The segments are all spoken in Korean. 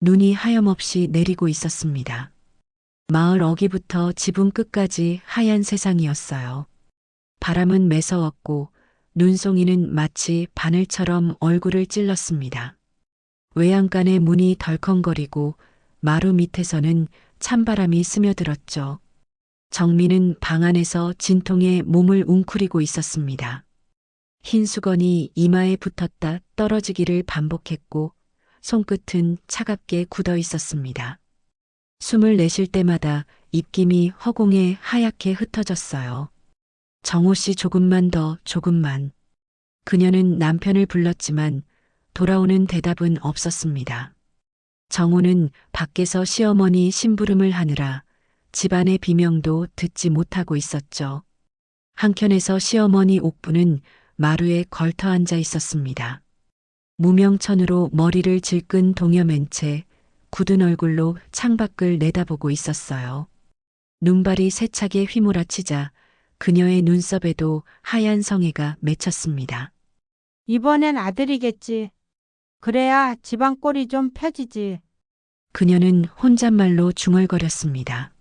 눈이 하염없이 내리고 있었습니다. 마을 어귀부터 지붕 끝까지 하얀 세상이었어요. 바람은 매서웠고 눈송이는 마치 바늘처럼 얼굴을 찔렀습니다. 외양간의 문이 덜컹거리고 마루 밑에서는 찬바람이 스며들었죠. 정민은 방 안에서 진통에 몸을 웅크리고 있었습니다. 흰 수건이 이마에 붙었다 떨어지기를 반복했고 손끝은 차갑게 굳어 있었습니다. 숨을 내쉴 때마다 입김이 허공에 하얗게 흩어졌어요. 정호 씨 조금만 더, 조금만. 그녀는 남편을 불렀지만 돌아오는 대답은 없었습니다. 정호는 밖에서 시어머니 심부름을 하느라 집안의 비명도 듣지 못하고 있었죠. 한켠에서 시어머니 옥부는 마루에 걸터 앉아 있었습니다. 무명천으로 머리를 질끈 동여맨 채 굳은 얼굴로 창밖을 내다보고 있었어요. 눈발이 세차게 휘몰아치자 그녀의 눈썹에도 하얀 성에가 맺혔습니다. 이번엔 아들이겠지. 그래야 집안 꼴이 좀 펴지지. 그녀는 혼잣말로 중얼거렸습니다.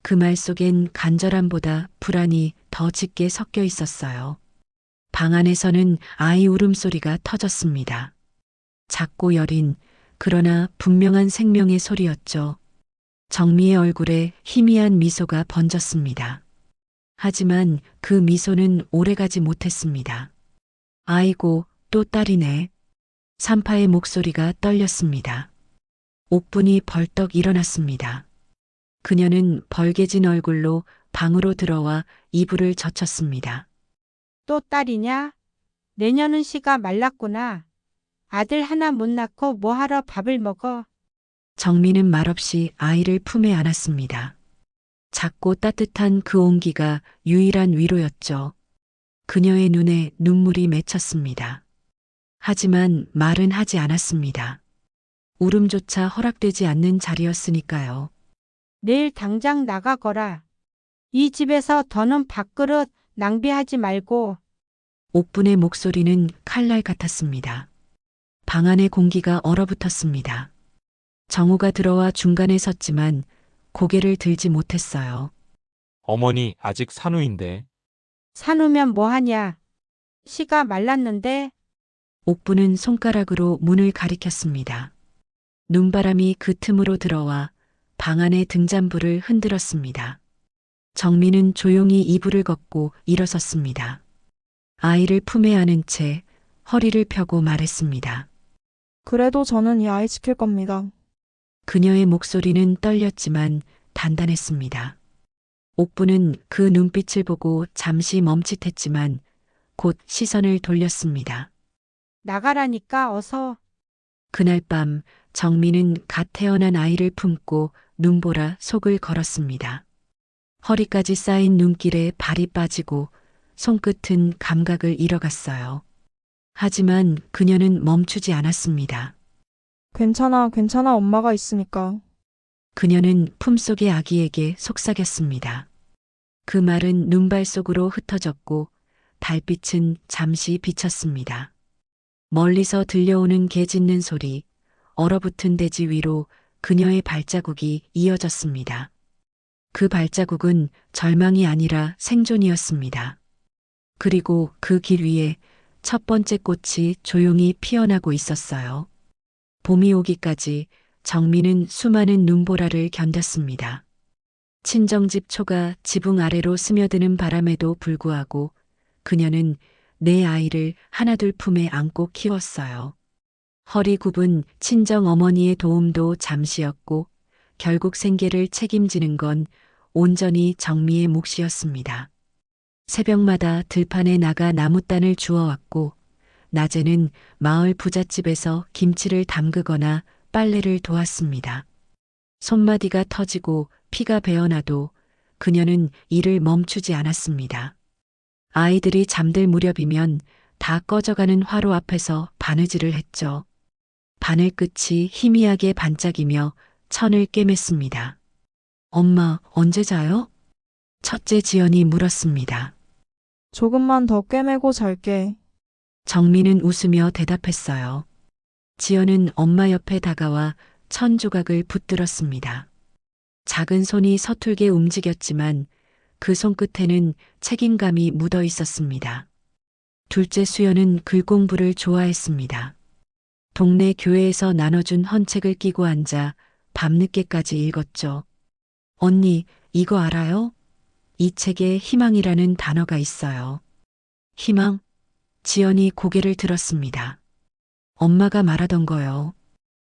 그 말 속엔 간절함보다 불안이 더 짙게 섞여 있었어요. 방 안에서는 아이 울음소리가 터졌습니다. 작고 여린 그러나 분명한 생명의 소리였죠. 정미의 얼굴에 희미한 미소가 번졌습니다. 하지만 그 미소는 오래가지 못했습니다. 아이고, 또 딸이네. 산파의 목소리가 떨렸습니다. 옥분이 벌떡 일어났습니다. 그녀는 벌개진 얼굴로 방으로 들어와 이불을 젖혔습니다. 또 딸이냐? 내년은 씨가 말랐구나. 아들 하나 못 낳고 뭐하러 밥을 먹어? 정민은 말없이 아이를 품에 안았습니다. 작고 따뜻한 그 온기가 유일한 위로였죠. 그녀의 눈에 눈물이 맺혔습니다. 하지만 말은 하지 않았습니다. 울음조차 허락되지 않는 자리였으니까요. 내일 당장 나가거라. 이 집에서 더는 밥그릇 낭비하지 말고. 옥분의 목소리는 칼날 같았습니다. 방 안의 공기가 얼어붙었습니다. 정우가 들어와 중간에 섰지만 고개를 들지 못했어요. 어머니 아직 산후인데. 사누면 뭐하냐? 씨가 말랐는데. 옥분은 손가락으로 문을 가리켰습니다. 눈바람이 그 틈으로 들어와 방 안의 등잔불을 흔들었습니다. 정민은 조용히 이불을 걷고 일어섰습니다. 아이를 품에 안은 채 허리를 펴고 말했습니다. 그래도 저는 이 아이 지킬 겁니다. 그녀의 목소리는 떨렸지만 단단했습니다. 옥부는 그 눈빛을 보고 잠시 멈칫했지만 곧 시선을 돌렸습니다. 나가라니까 어서. 그날 밤 정민은 갓 태어난 아이를 품고 눈보라 속을 걸었습니다. 허리까지 쌓인 눈길에 발이 빠지고 손끝은 감각을 잃어갔어요. 하지만 그녀는 멈추지 않았습니다. 괜찮아, 괜찮아, 엄마가 있으니까. 그녀는 품속의 아기에게 속삭였습니다. 그 말은 눈발 속으로 흩어졌고 달빛은 잠시 비쳤습니다. 멀리서 들려오는 개 짖는 소리, 얼어붙은 대지 위로 그녀의 발자국이 이어졌습니다. 그 발자국은 절망이 아니라 생존이었습니다. 그리고 그 길 위에 첫 번째 꽃이 조용히 피어나고 있었어요. 봄이 오기까지 정민은 수많은 눈보라를 견뎠습니다. 친정집 초가 지붕 아래로 스며드는 바람에도 불구하고 그녀는 내 아이를 하나둘 품에 안고 키웠어요. 허리 굽은 친정 어머니의 도움도 잠시였고 결국 생계를 책임지는 건 온전히 정미의 몫이었습니다. 새벽마다 들판에 나가 나무단을 주워왔고 낮에는 마을 부잣집에서 김치를 담그거나 빨래를 도왔습니다. 손마디가 터지고 피가 배어나도 그녀는 일을 멈추지 않았습니다. 아이들이 잠들 무렵이면 다 꺼져가는 화로 앞에서 바느질을 했죠. 바늘 끝이 희미하게 반짝이며 천을 꿰맸습니다. 엄마, 언제 자요? 첫째 지연이 물었습니다. 조금만 더 꿰매고 잘게. 정민은 웃으며 대답했어요. 지연은 엄마 옆에 다가와 천 조각을 붙들었습니다. 작은 손이 서툴게 움직였지만 그 손끝에는 책임감이 묻어 있었습니다. 둘째 수연은 글 공부를 좋아했습니다. 동네 교회에서 나눠준 헌책을 끼고 앉아 밤늦게까지 읽었죠. 언니, 이거 알아요? 이 책에 희망이라는 단어가 있어요. 희망? 지연이 고개를 들었습니다. 엄마가 말하던 거요.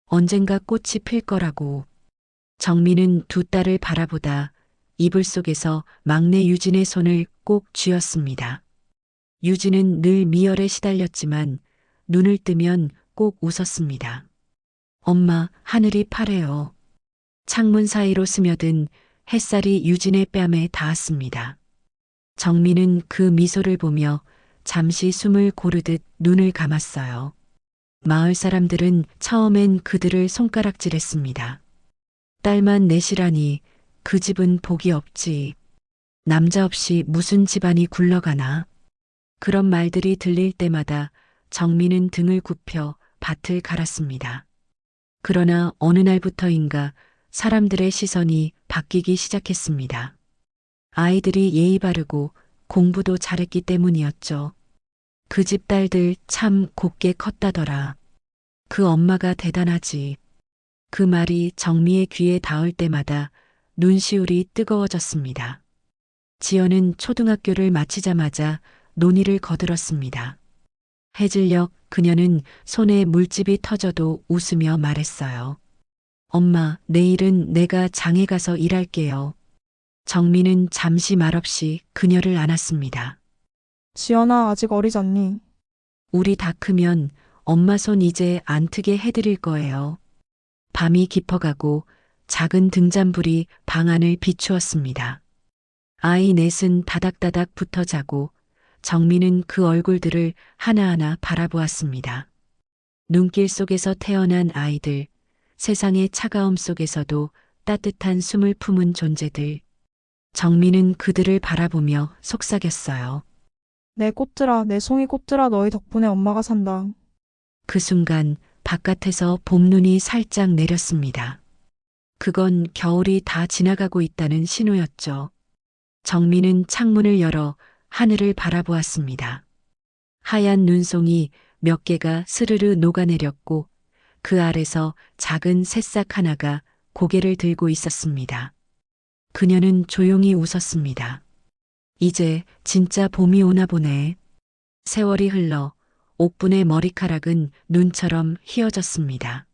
언젠가 꽃이 필 거라고. 정민은 두 딸을 바라보다 이불 속에서 막내 유진의 손을 꼭 쥐었습니다. 유진은 늘 미열에 시달렸지만 눈을 뜨면 꼭 웃었습니다. 엄마, 하늘이 파래요. 창문 사이로 스며든 햇살이 유진의 뺨에 닿았습니다. 정민은 그 미소를 보며 잠시 숨을 고르듯 눈을 감았어요. 마을 사람들은 처음엔 그들을 손가락질했습니다. 딸만 넷이라니 그 집은 복이 없지. 남자 없이 무슨 집안이 굴러가나. 그런 말들이 들릴 때마다 정민은 등을 굽혀 밭을 갈았습니다. 그러나 어느 날부터인가 사람들의 시선이 바뀌기 시작했습니다. 아이들이 예의 바르고 공부도 잘했기 때문이었죠. 그 집 딸들 참 곱게 컸다더라. 그 엄마가 대단하지. 그 말이 정미의 귀에 닿을 때마다 눈시울이 뜨거워졌습니다. 지연은 초등학교를 마치자마자 논의를 거들었습니다. 해질녘 그녀는 손에 물집이 터져도 웃으며 말했어요. 엄마, 내일은 내가 장에 가서 일할게요. 정민은 잠시 말없이 그녀를 안았습니다. 지연아, 아직 어리잖니. 우리 다 크면 엄마 손 이제 안 트게 해드릴 거예요. 밤이 깊어가고 작은 등잔불이 방 안을 비추었습니다. 아이 넷은 다닥다닥 붙어 자고 정민은 그 얼굴들을 하나하나 바라보았습니다. 눈길 속에서 태어난 아이들, 세상의 차가움 속에서도 따뜻한 숨을 품은 존재들. 정민은 그들을 바라보며 속삭였어요. 내 꽃들아, 내 송이 꽃들아, 너희 덕분에 엄마가 산다. 그 순간 바깥에서 봄눈이 살짝 내렸습니다. 그건 겨울이 다 지나가고 있다는 신호였죠. 정민은 창문을 열어 하늘을 바라보았습니다. 하얀 눈송이 몇 개가 스르르 녹아내렸고 그 아래서 작은 새싹 하나가 고개를 들고 있었습니다. 그녀는 조용히 웃었습니다. 이제 진짜 봄이 오나 보네. 세월이 흘러 옥분의 머리카락은 눈처럼 휘어졌습니다.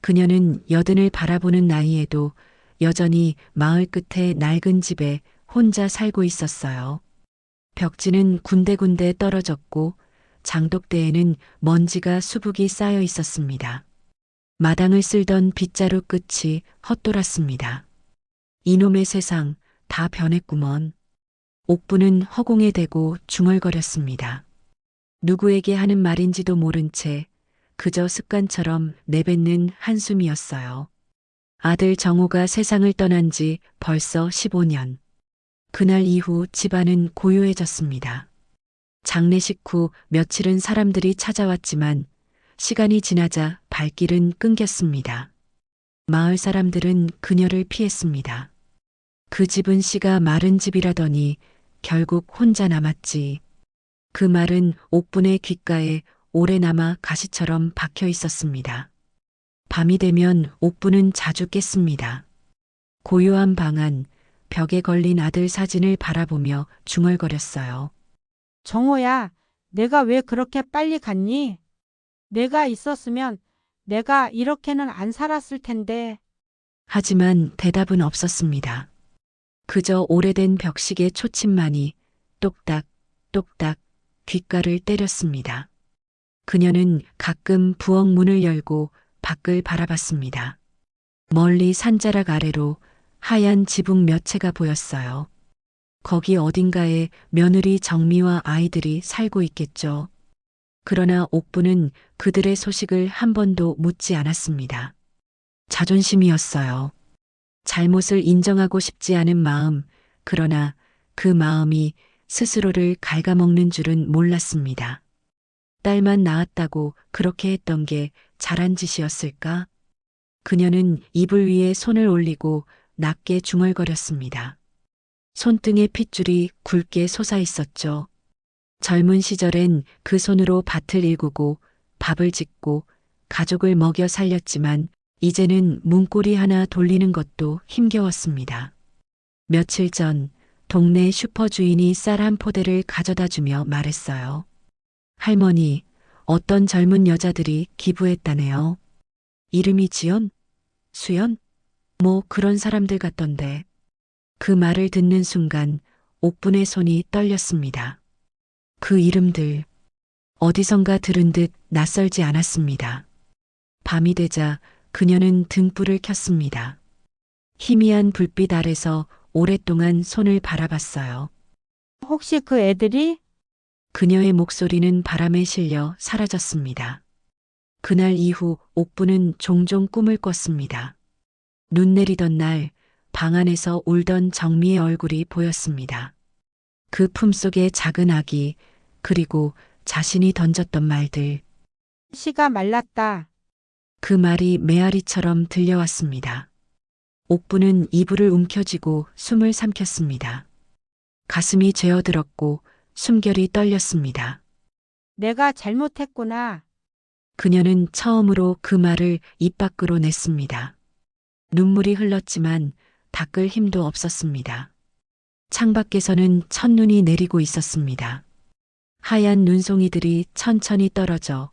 그녀는 여든을 바라보는 나이에도 여전히 마을 끝의 낡은 집에 혼자 살고 있었어요. 벽지는 군데군데 떨어졌고 장독대에는 먼지가 수북이 쌓여 있었습니다. 마당을 쓸던 빗자루 끝이 헛돌았습니다. 이놈의 세상 다 변했구먼. 옥부는 허공에 대고 중얼거렸습니다. 누구에게 하는 말인지도 모른 채 그저 습관처럼 내뱉는 한숨이었어요. 아들 정호가 세상을 떠난 지 벌써 15년. 그날 이후 집안은 고요해졌습니다. 장례식 후 며칠은 사람들이 찾아왔지만 시간이 지나자 발길은 끊겼습니다. 마을 사람들은 그녀를 피했습니다. 그 집은 씨가 마른 집이라더니 결국 혼자 남았지. 그 말은 옥분의 귓가에 오래 남아 가시처럼 박혀 있었습니다. 밤이 되면 옥분은 자주 깼습니다. 고요한 방 안, 벽에 걸린 아들 사진을 바라보며 중얼거렸어요. 정호야, 내가 왜 그렇게 빨리 갔니? 내가 있었으면 내가 이렇게는 안 살았을 텐데. 하지만 대답은 없었습니다. 그저 오래된 벽식의 초침만이 똑딱, 똑딱 귓가를 때렸습니다. 그녀는 가끔 부엌 문을 열고 밖을 바라봤습니다. 멀리 산자락 아래로 하얀 지붕 몇 채가 보였어요. 거기 어딘가에 며느리 정미와 아이들이 살고 있겠죠. 그러나 옥부는 그들의 소식을 한 번도 묻지 않았습니다. 자존심이었어요. 잘못을 인정하고 싶지 않은 마음, 그러나 그 마음이 스스로를 갉아먹는 줄은 몰랐습니다. 딸만 낳았다고 그렇게 했던 게 잘한 짓이었을까? 그녀는 이불 위에 손을 올리고 낮게 중얼거렸습니다. 손등에 핏줄이 굵게 솟아 있었죠. 젊은 시절엔 그 손으로 밭을 일구고 밥을 짓고 가족을 먹여 살렸지만 이제는 문고리 하나 돌리는 것도 힘겨웠습니다. 며칠 전 동네 슈퍼 주인이 쌀 한 포대를 가져다 주며 말했어요. 할머니, 어떤 젊은 여자들이 기부했다네요. 이름이 지연? 수연? 뭐 그런 사람들 같던데. 그 말을 듣는 순간 옥분의 손이 떨렸습니다. 그 이름들, 어디선가 들은 듯 낯설지 않았습니다. 밤이 되자 그녀는 등불을 켰습니다. 희미한 불빛 아래서 오랫동안 손을 바라봤어요. 혹시 그 애들이? 그녀의 목소리는 바람에 실려 사라졌습니다. 그날 이후 옥부는 종종 꿈을 꿨습니다. 눈 내리던 날 방 안에서 울던 정미의 얼굴이 보였습니다. 그 품속에 작은 아기, 그리고 자신이 던졌던 말들, 씨가 말랐다. 그 말이 메아리처럼 들려왔습니다. 옥부는 이불을 움켜쥐고 숨을 삼켰습니다. 가슴이 죄어들었고 숨결이 떨렸습니다. 내가 잘못했구나. 그녀는 처음으로 그 말을 입 밖으로 냈습니다. 눈물이 흘렀지만 닦을 힘도 없었습니다. 창밖에서는 첫눈이 내리고 있었습니다. 하얀 눈송이들이 천천히 떨어져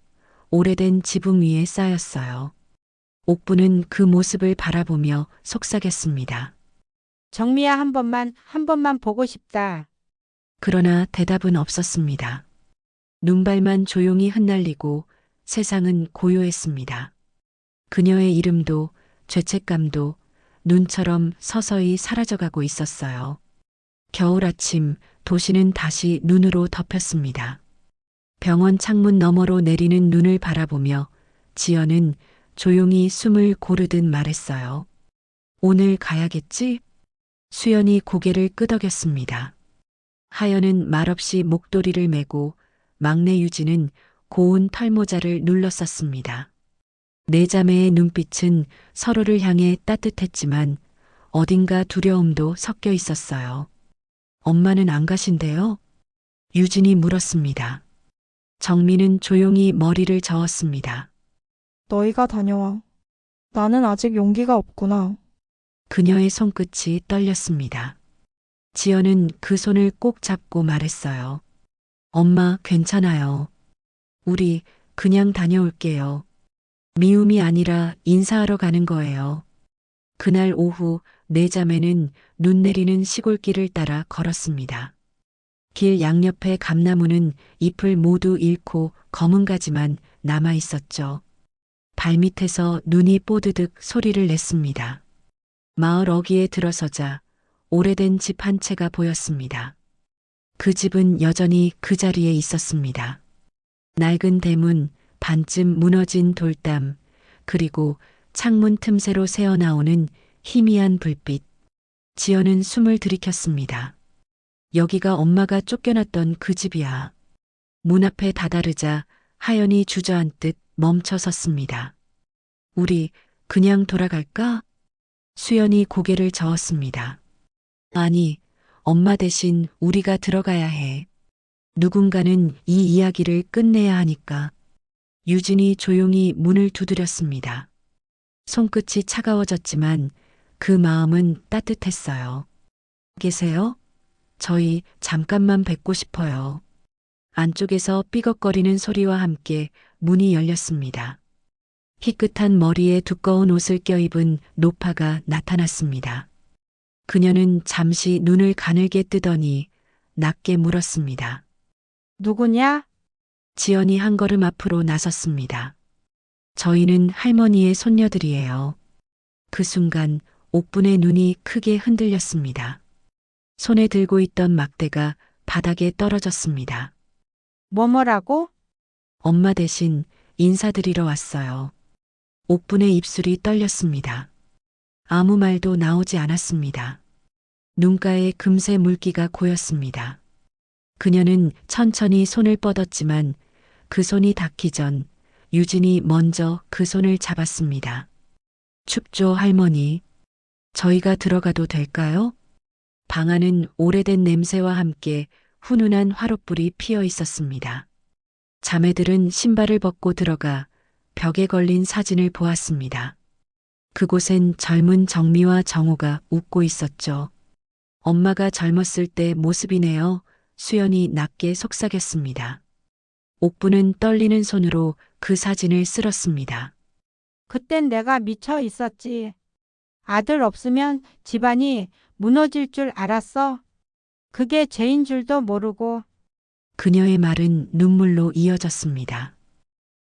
오래된 지붕 위에 쌓였어요. 옥부는 그 모습을 바라보며 속삭였습니다. 정미야, 한 번만 보고 싶다. 그러나 대답은 없었습니다. 눈발만 조용히 흩날리고 세상은 고요했습니다. 그녀의 이름도 죄책감도 눈처럼 서서히 사라져가고 있었어요. 겨울 아침 도시는 다시 눈으로 덮였습니다. 병원 창문 너머로 내리는 눈을 바라보며 지연은 조용히 숨을 고르듯 말했어요. 오늘 가야겠지? 수연이 고개를 끄덕였습니다. 하연은 말없이 목도리를 메고 막내 유진은 고운 털모자를 눌렀었습니다. 네 자매의 눈빛은 서로를 향해 따뜻했지만 어딘가 두려움도 섞여 있었어요. 엄마는 안 가신대요? 유진이 물었습니다. 정민은 조용히 머리를 저었습니다. 너희가 다녀와. 나는 아직 용기가 없구나. 그녀의 손끝이 떨렸습니다. 지연은 그 손을 꼭 잡고 말했어요. 엄마, 괜찮아요. 우리 그냥 다녀올게요. 미움이 아니라 인사하러 가는 거예요. 그날 오후 네 자매는 눈 내리는 시골길을 따라 걸었습니다. 길 양옆의 감나무는 잎을 모두 잃고 검은 가지만 남아 있었죠. 발밑에서 눈이 뽀드득 소리를 냈습니다. 마을 어귀에 들어서자 오래된 집 한 채가 보였습니다. 그 집은 여전히 그 자리에 있었습니다. 낡은 대문, 반쯤 무너진 돌담, 그리고 창문 틈새로 새어나오는 희미한 불빛. 지연은 숨을 들이켰습니다. 여기가 엄마가 쫓겨났던 그 집이야. 문 앞에 다다르자 하연이 주저앉듯 멈춰 섰습니다. 우리 그냥 돌아갈까? 수연이 고개를 저었습니다. 아니, 엄마 대신 우리가 들어가야 해. 누군가는 이 이야기를 끝내야 하니까. 유진이 조용히 문을 두드렸습니다. 손끝이 차가워졌지만 그 마음은 따뜻했어요. 계세요? 저희 잠깐만 뵙고 싶어요. 안쪽에서 삐걱거리는 소리와 함께 문이 열렸습니다. 희끗한 머리에 두꺼운 옷을 껴입은 노파가 나타났습니다. 그녀는 잠시 눈을 가늘게 뜨더니 낮게 물었습니다. 누구냐? 지연이 한 걸음 앞으로 나섰습니다. 저희는 할머니의 손녀들이에요. 그 순간 옥분의 눈이 크게 흔들렸습니다. 손에 들고 있던 막대가 바닥에 떨어졌습니다. 뭐라고? 엄마 대신 인사드리러 왔어요. 옥분의 입술이 떨렸습니다. 아무 말도 나오지 않았습니다. 눈가에 금세 물기가 고였습니다. 그녀는 천천히 손을 뻗었지만 그 손이 닿기 전 유진이 먼저 그 손을 잡았습니다. 춥죠, 할머니. 저희가 들어가도 될까요? 방 안은 오래된 냄새와 함께 훈훈한 화롯불이 피어 있었습니다. 자매들은 신발을 벗고 들어가 벽에 걸린 사진을 보았습니다. 그곳엔 젊은 정미와 정우가 웃고 있었죠. 엄마가 젊었을 때 모습이네요. 수연이 낮게 속삭였습니다. 옥부는 떨리는 손으로 그 사진을 쓸었습니다. 그땐 내가 미쳐 있었지. 아들 없으면 집안이 무너질 줄 알았어. 그게 죄인 줄도 모르고. 그녀의 말은 눈물로 이어졌습니다.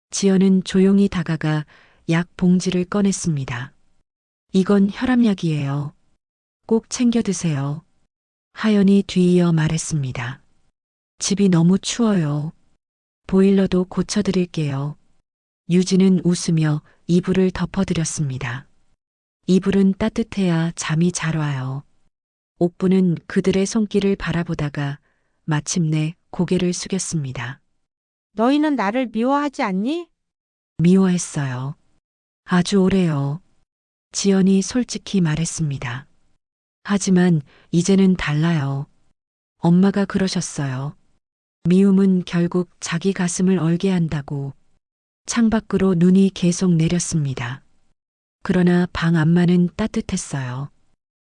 지연은 조용히 다가가 약 봉지를 꺼냈습니다. 이건 혈압약이에요. 꼭 챙겨 드세요. 하연이 뒤이어 말했습니다. 집이 너무 추워요. 보일러도 고쳐드릴게요. 유진은 웃으며 이불을 덮어드렸습니다. 이불은 따뜻해야 잠이 잘 와요. 옥부는 그들의 손길을 바라보다가 마침내 고개를 숙였습니다. 너희는 나를 미워하지 않니? 미워했어요. 아주 오래요. 지연이 솔직히 말했습니다. 하지만 이제는 달라요. 엄마가 그러셨어요. 미움은 결국 자기 가슴을 얼게 한다고. 창밖으로 눈이 계속 내렸습니다. 그러나 방 안만은 따뜻했어요.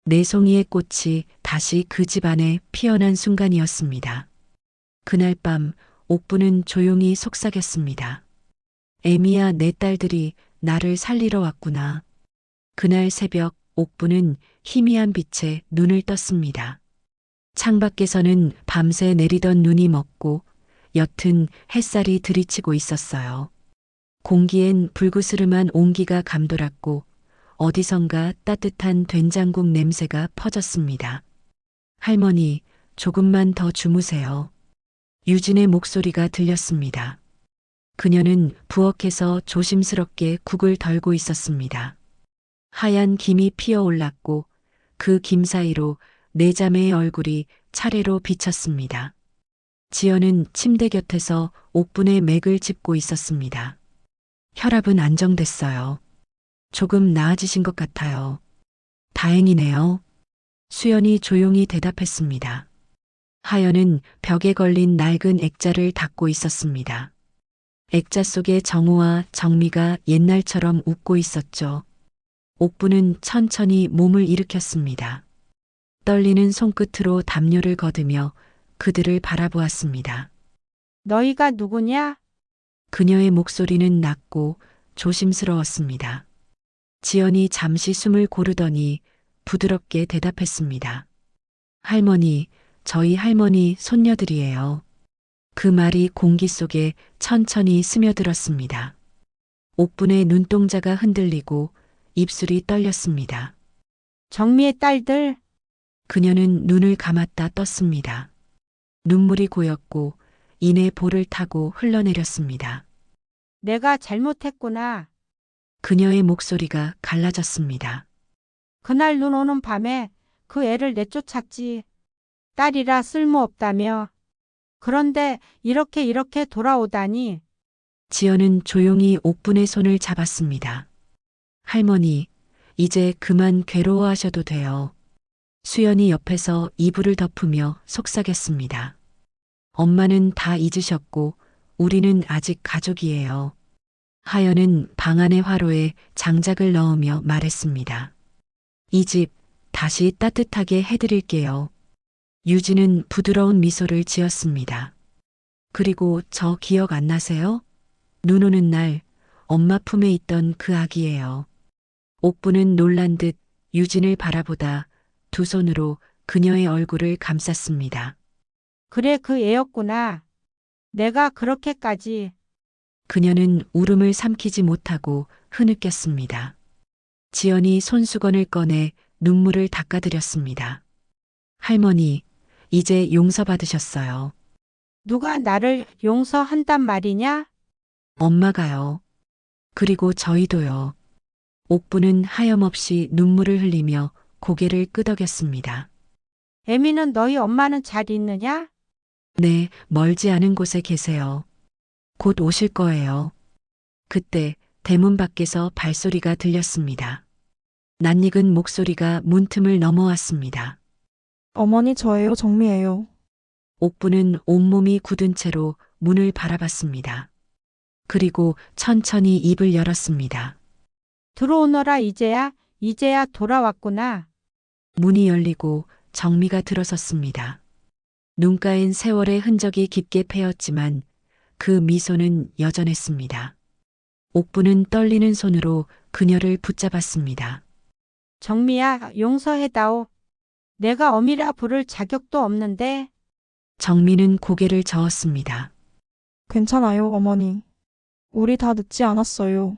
네 송이의 꽃이 다시 그 집안에 피어난 순간이었습니다. 그날 밤 옥부는 조용히 속삭였습니다. 애미야, 내 딸들이 나를 살리러 왔구나. 그날 새벽 옥부는 희미한 빛에 눈을 떴습니다. 창밖에서는 밤새 내리던 눈이 먹고 옅은 햇살이 들이치고 있었어요. 공기엔 불그스름한 온기가 감돌았고 어디선가 따뜻한 된장국 냄새가 퍼졌습니다. 할머니, 조금만 더 주무세요. 유진의 목소리가 들렸습니다. 그녀는 부엌에서 조심스럽게 국을 덜고 있었습니다. 하얀 김이 피어올랐고 그 김 사이로 네 자매의 얼굴이 차례로 비쳤습니다. 지연은 침대 곁에서 옥분의 맥을 짚고 있었습니다. 혈압은 안정됐어요. 조금 나아지신 것 같아요. 다행이네요. 수연이 조용히 대답했습니다. 하연은 벽에 걸린 낡은 액자를 닦고 있었습니다. 액자 속에 정우와 정미가 옛날처럼 웃고 있었죠. 옥부는 천천히 몸을 일으켰습니다. 떨리는 손끝으로 담요를 걷으며 그들을 바라보았습니다. 너희가 누구냐? 그녀의 목소리는 낮고 조심스러웠습니다. 지연이 잠시 숨을 고르더니 부드럽게 대답했습니다. 할머니, 저희 할머니 손녀들이에요. 그 말이 공기 속에 천천히 스며들었습니다. 옥분의 눈동자가 흔들리고 입술이 떨렸습니다. 정미의 딸들. 그녀는 눈을 감았다 떴습니다. 눈물이 고였고 이내 볼을 타고 흘러내렸습니다. 내가 잘못했구나. 그녀의 목소리가 갈라졌습니다. 그날 눈 오는 밤에 그 애를 내쫓았지. 딸이라 쓸모없다며. 그런데 이렇게 돌아오다니. 지연은 조용히 옥분의 손을 잡았습니다. 할머니, 이제 그만 괴로워하셔도 돼요. 수연이 옆에서 이불을 덮으며 속삭였습니다. 엄마는 다 잊으셨고 우리는 아직 가족이에요. 하연은 방 안의 화로에 장작을 넣으며 말했습니다. 이 집 다시 따뜻하게 해드릴게요. 유진은 부드러운 미소를 지었습니다. 그리고 저 기억 안 나세요? 눈 오는 날 엄마 품에 있던 그 아기예요. 옥부는 놀란 듯 유진을 바라보다 두 손으로 그녀의 얼굴을 감쌌습니다. 그래, 그 애였구나. 내가 그렇게까지. 그녀는 울음을 삼키지 못하고 흐느꼈습니다. 지연이 손수건을 꺼내 눈물을 닦아드렸습니다. 할머니, 이제 용서받으셨어요. 누가 나를 용서한단 말이냐? 엄마가요. 그리고 저희도요. 옥부는 하염없이 눈물을 흘리며 고개를 끄덕였습니다. 애미는 너희 엄마는 잘 있느냐? 네, 멀지 않은 곳에 계세요. 곧 오실 거예요. 그때 대문 밖에서 발소리가 들렸습니다. 낯익은 목소리가 문틈을 넘어왔습니다. 어머니 저예요, 정미예요. 옥부는 온몸이 굳은 채로 문을 바라봤습니다. 그리고 천천히 입을 열었습니다. 들어오너라 이제야 돌아왔구나. 문이 열리고 정미가 들어섰습니다. 눈가엔 세월의 흔적이 깊게 패였지만 그 미소는 여전했습니다. 옥부는 떨리는 손으로 그녀를 붙잡았습니다. 정미야, 용서해다오. 내가 어미라 부를 자격도 없는데. 정미는 고개를 저었습니다. 괜찮아요, 어머니. 우리 다 늦지 않았어요.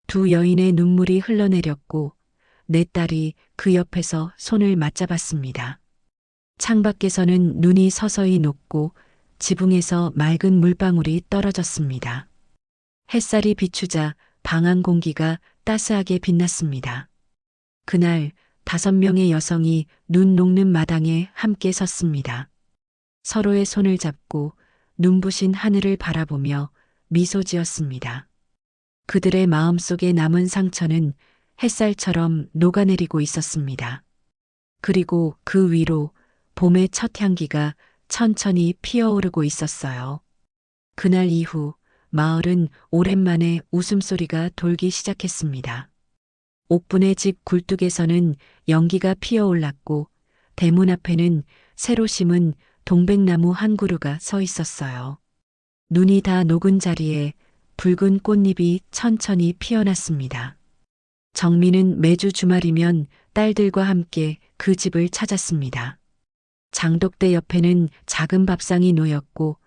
두 여인의 눈물이 흘러내렸고 내 딸이 그 옆에서 손을 맞잡았습니다. 창밖에서는 눈이 서서히 녹고 지붕에서 맑은 물방울이 떨어졌습니다. 햇살이 비추자 방 안 공기가 따스하게 빛났습니다. 그날 5명의 여성이 눈 녹는 마당에 함께 섰습니다. 서로의 손을 잡고 눈부신 하늘을 바라보며 미소 지었습니다. 그들의 마음속에 남은 상처는 햇살처럼 녹아내리고 있었습니다. 그리고 그 위로 봄의 첫 향기가 천천히 피어오르고 있었어요. 그날 이후 마을은 오랜만에 웃음소리가 돌기 시작했습니다. 옥분의 집 굴뚝에서는 연기가 피어올랐고 대문 앞에는 새로 심은 동백나무 한 그루가 서 있었어요. 눈이 다 녹은 자리에 붉은 꽃잎이 천천히 피어났습니다. 정미는 매주 주말이면 딸들과 함께 그 집을 찾았습니다. 장독대 옆에는 작은 밥상이 놓였고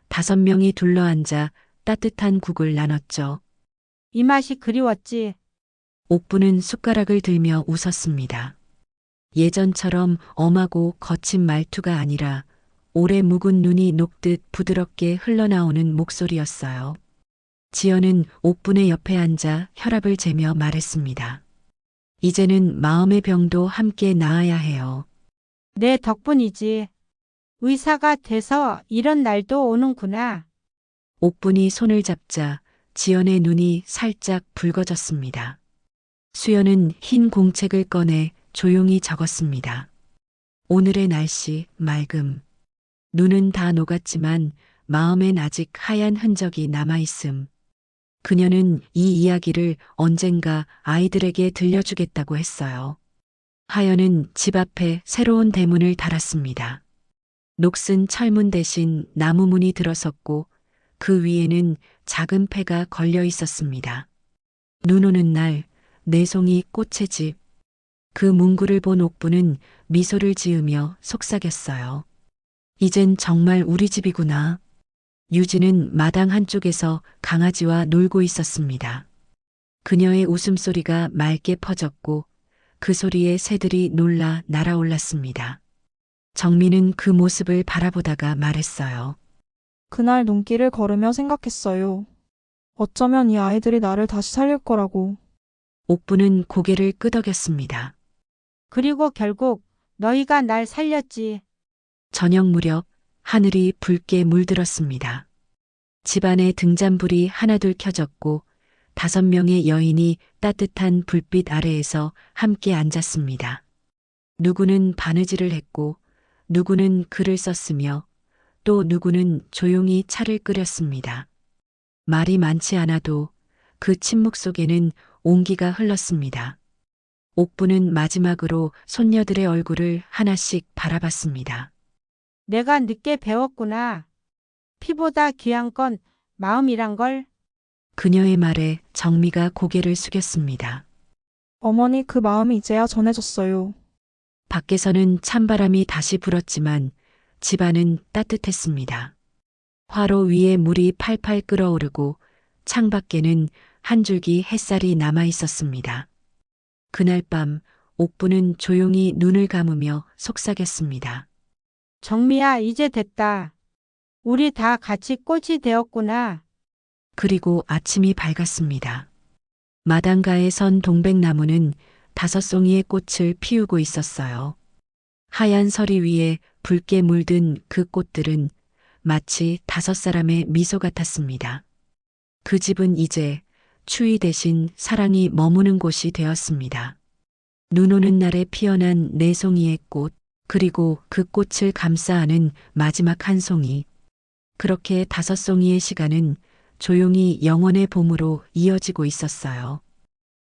5명이 둘러앉아 따뜻한 국을 나눴죠. 이 맛이 그리웠지. 옥부는 숟가락을 들며 웃었습니다. 예전처럼 엄하고 거친 말투가 아니라 오래 묵은 눈이 녹듯 부드럽게 흘러나오는 목소리였어요. 지연은 옥분의 옆에 앉아 혈압을 재며 말했습니다. 이제는 마음의 병도 함께 나아야 해요. 내 덕분이지. 의사가 돼서 이런 날도 오는구나. 옥분이 손을 잡자 지연의 눈이 살짝 붉어졌습니다. 수연은 흰 공책을 꺼내 조용히 적었습니다. 오늘의 날씨 맑음. 눈은 다 녹았지만 마음엔 아직 하얀 흔적이 남아있음. 그녀는 이 이야기를 언젠가 아이들에게 들려주겠다고 했어요. 하연은 집 앞에 새로운 대문을 달았습니다. 녹슨 철문 대신 나무문이 들어섰고 그 위에는 작은 패가 걸려 있었습니다. 눈 오는 날 내송이 꽃의 집. 그 문구를 본 옥부는 미소를 지으며 속삭였어요. 이젠 정말 우리 집이구나. 유진은 마당 한쪽에서 강아지와 놀고 있었습니다. 그녀의 웃음소리가 맑게 퍼졌고 그 소리에 새들이 놀라 날아올랐습니다. 정민은 그 모습을 바라보다가 말했어요. 그날 눈길을 걸으며 생각했어요. 어쩌면 이 아이들이 나를 다시 살릴 거라고. 옥부는 고개를 끄덕였습니다. 그리고 결국 너희가 날 살렸지. 저녁 무렵 하늘이 붉게 물들었습니다. 집안에 등잔불이 하나둘 켜졌고 5명의 여인이 따뜻한 불빛 아래에서 함께 앉았습니다. 누구는 바느질을 했고 누구는 글을 썼으며 또 누구는 조용히 차를 끓였습니다. 말이 많지 않아도 그 침묵 속에는 온기가 흘렀습니다. 옥부는 마지막으로 손녀들의 얼굴을 하나씩 바라봤습니다. 내가 늦게 배웠구나. 피보다 귀한 건 마음이란 걸. 그녀의 말에 정미가 고개를 숙였습니다. 어머니 그 마음이 이제야 전해졌어요. 밖에서는 찬바람이 다시 불었지만 집안은 따뜻했습니다. 화로 위에 물이 팔팔 끓어오르고 창밖에는 한 줄기 햇살이 남아 있었습니다. 그날 밤 옥부는 조용히 눈을 감으며 속삭였습니다. 정미야, 이제 됐다. 우리 다 같이 꽃이 되었구나. 그리고 아침이 밝았습니다. 마당가에 선 동백나무는 5송이의 꽃을 피우고 있었어요. 하얀 서리 위에 붉게 물든 그 꽃들은 마치 5사람의 미소 같았습니다. 그 집은 이제 추위 대신 사랑이 머무는 곳이 되었습니다. 눈 오는 날에 피어난 네 송이의 꽃, 그리고 그 꽃을 감싸 안은 마지막 한 송이. 그렇게 5송이의 시간은 조용히 영원의 봄으로 이어지고 있었어요.